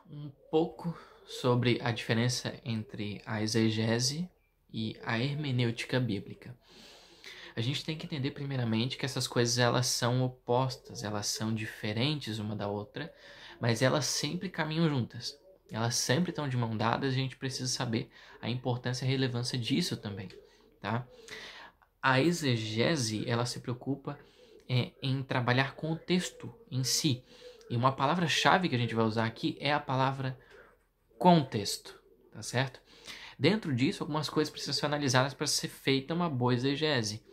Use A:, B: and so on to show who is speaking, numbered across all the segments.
A: um pouco sobre a diferença entre a exegese e a hermenêutica bíblica. A gente tem que entender primeiramente que essas coisas elas são opostas, elas são diferentes uma da outra, mas elas sempre caminham juntas. Elas sempre estão de mão dadas e a gente precisa saber a importância e a relevância disso também, tá? A exegese, ela se preocupa em trabalhar com o texto em si. E uma palavra-chave que a gente vai usar aqui é a palavra contexto, tá certo? Dentro disso, algumas coisas precisam ser analisadas para ser feita uma boa exegese,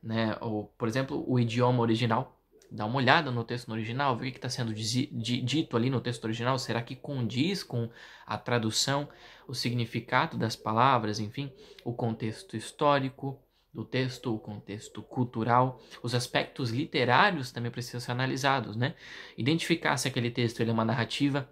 A: né? Ou, por exemplo, o idioma original. Dá uma olhada no texto original, ver o que está sendo dito ali no texto original. Será que condiz com a tradução, o significado das palavras, enfim, o contexto histórico do texto, o contexto cultural, os aspectos literários também precisam ser analisados, né? Identificar se aquele texto ele é uma narrativa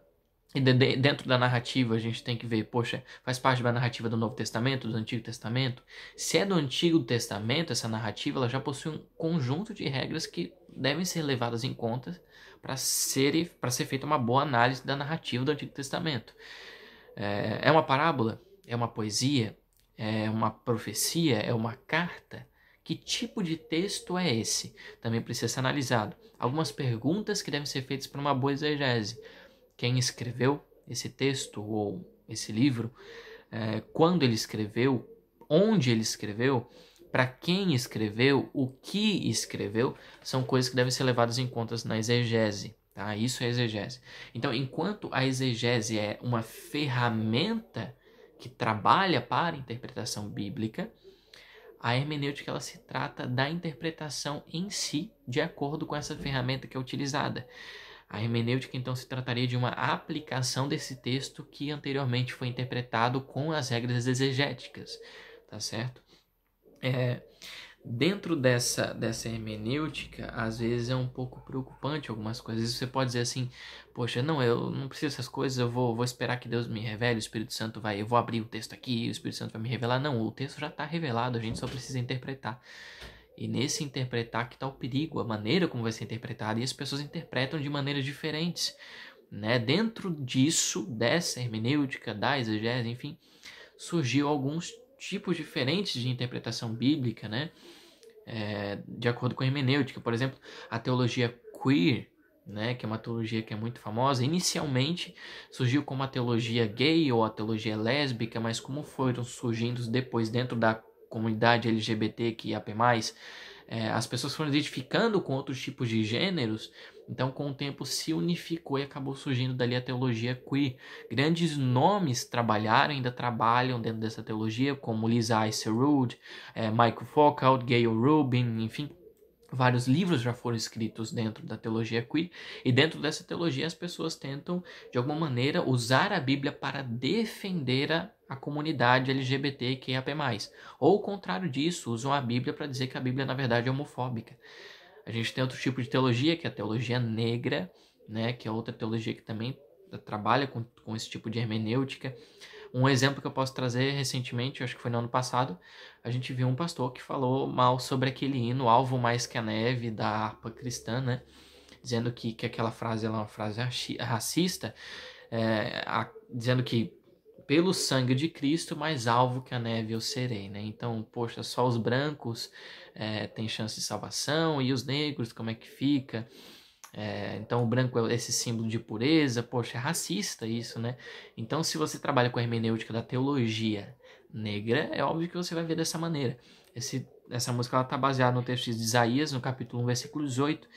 A: e dentro da narrativa a gente tem que ver, poxa, faz parte da narrativa do Novo Testamento, do Antigo Testamento? Se é do Antigo Testamento, essa narrativa ela já possui um conjunto de regras que devem ser levadas em conta para ser feita uma boa análise da narrativa do Antigo Testamento. É uma parábola? É uma poesia? É uma profecia? É uma carta? Que tipo de texto é esse? Também precisa ser analisado. Algumas perguntas que devem ser feitas para uma boa exegese. Quem escreveu esse texto ou esse livro, quando ele escreveu, onde ele escreveu, para quem escreveu, o que escreveu, são coisas que devem ser levadas em conta na exegese. Tá? Isso é exegese. Então, enquanto a exegese é uma ferramenta que trabalha para a interpretação bíblica, a hermenêutica ela se trata da interpretação em si, de acordo com essa ferramenta que é utilizada. A hermenêutica, então, se trataria de uma aplicação desse texto que anteriormente foi interpretado com as regras exegéticas, tá certo? Dentro dessa hermenêutica, às vezes é um pouco preocupante algumas coisas. Você pode dizer assim, poxa, não, eu não preciso dessas coisas, eu vou esperar que Deus me revele, o Espírito Santo eu vou abrir o texto aqui, o Espírito Santo vai me revelar. Não, o texto já está revelado, a gente só precisa interpretar. E nesse interpretar que está o perigo, a maneira como vai ser interpretado, e as pessoas interpretam de maneiras diferentes, né? Dentro disso, dessa hermenêutica, da exegese, enfim, surgiu alguns tipos diferentes de interpretação bíblica, né? De acordo com a hermenêutica. Por exemplo, a teologia queer, né, que é uma teologia que é muito famosa, inicialmente surgiu como a teologia gay ou a teologia lésbica, mas como foram surgindo depois dentro da comunidade LGBTQIAP+, as pessoas foram identificando com outros tipos de gêneros, então com o tempo se unificou e acabou surgindo dali a teologia queer. Grandes nomes trabalharam, ainda trabalham dentro dessa teologia, como Lisa Iserud, Michael Foucault, Gayle Rubin, enfim. Vários livros já foram escritos dentro da teologia queer, e dentro dessa teologia as pessoas tentam, de alguma maneira, usar a Bíblia para defender a comunidade LGBTQIAP+. Ou, ao contrário disso, usam a Bíblia para dizer que a Bíblia, na verdade, é homofóbica. A gente tem outro tipo de teologia, que é a teologia negra, né, que é outra teologia que também trabalha com esse tipo de hermenêutica. Um exemplo que eu posso trazer recentemente, acho que foi no ano passado, a gente viu um pastor que falou mal sobre aquele hino Alvo Mais Que a Neve, da harpa cristã, né? Dizendo que aquela frase é uma frase racista, dizendo que pelo sangue de Cristo, mais alvo que a neve eu serei, né? Então, poxa, só os brancos têm chance de salvação, e os negros, como é que fica? Então o branco é esse símbolo de pureza, poxa, é racista isso, né? Então se você trabalha com a hermenêutica da teologia negra, é óbvio que você vai ver dessa maneira. Essa música está baseada no texto de Isaías, no capítulo 1, versículo 18,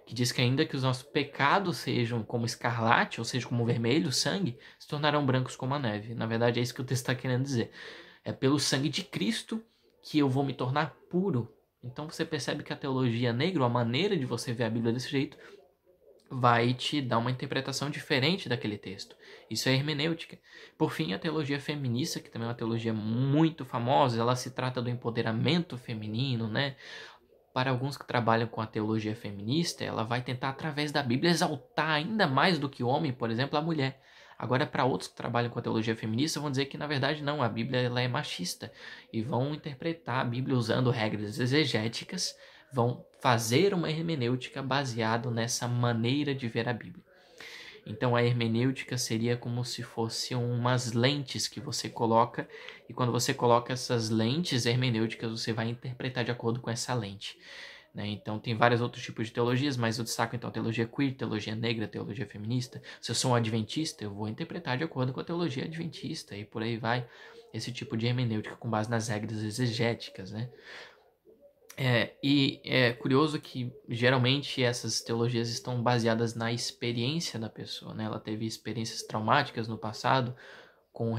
A: que diz que ainda que os nossos pecados sejam como escarlate, ou seja, como vermelho, sangue, se tornarão brancos como a neve. Na verdade é isso que o texto está querendo dizer. É pelo sangue de Cristo que eu vou me tornar puro. Então você percebe que a teologia negra, a maneira de você ver a Bíblia desse jeito, vai te dar uma interpretação diferente daquele texto. Isso é hermenêutica. Por fim, a teologia feminista, que também é uma teologia muito famosa, ela se trata do empoderamento feminino, né? Para alguns que trabalham com a teologia feminista, ela vai tentar, através da Bíblia, exaltar ainda mais do que o homem, por exemplo, a mulher. Agora, para outros que trabalham com a teologia feminista, vão dizer que, na verdade, não, a Bíblia ela é machista. E vão interpretar a Bíblia usando regras exegéticas, vão fazer uma hermenêutica baseada nessa maneira de ver a Bíblia. Então a hermenêutica seria como se fossem umas lentes que você coloca, e quando você coloca essas lentes hermenêuticas, você vai interpretar de acordo com essa lente. Né? Então tem vários outros tipos de teologias, mas eu destaco então a teologia queer, teologia negra, teologia feminista. Se eu sou um adventista, eu vou interpretar de acordo com a teologia adventista, e por aí vai esse tipo de hermenêutica com base nas regras exegéticas, né? E é curioso que geralmente essas teologias estão baseadas na experiência da pessoa, né? Ela teve experiências traumáticas no passado com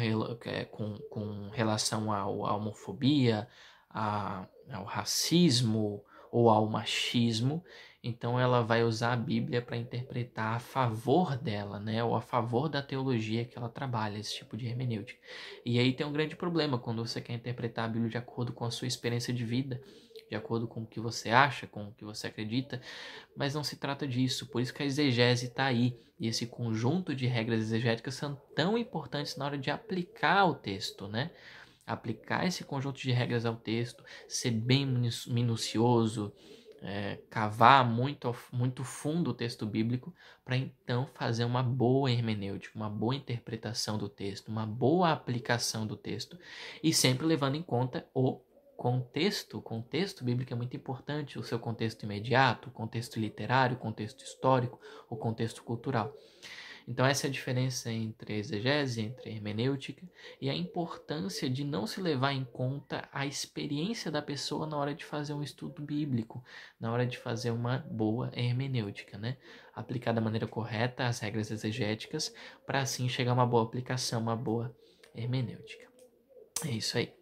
A: relação à homofobia, ao racismo ou ao machismo. Então ela vai usar a Bíblia para interpretar a favor dela, né? Ou a favor da teologia que ela trabalha, esse tipo de hermenêutica. E aí tem um grande problema quando você quer interpretar a Bíblia de acordo com a sua experiência de vida, de acordo com o que você acha, com o que você acredita, mas não se trata disso. Por isso que a exegese está aí, e esse conjunto de regras exegéticas são tão importantes na hora de aplicar o texto, né? Aplicar esse conjunto de regras ao texto, ser bem minucioso, cavar muito fundo o texto bíblico, para então fazer uma boa hermenêutica, uma boa interpretação do texto, uma boa aplicação do texto, e sempre levando em conta o contexto bíblico é muito importante, o seu contexto imediato, o contexto literário, o contexto histórico, o contexto cultural. Então essa é a diferença entre a exegese, entre a hermenêutica, e a importância de não se levar em conta a experiência da pessoa na hora de fazer um estudo bíblico, na hora de fazer uma boa hermenêutica, né? Aplicar da maneira correta as regras exegéticas, para assim chegar a uma boa aplicação, uma boa hermenêutica. É isso aí.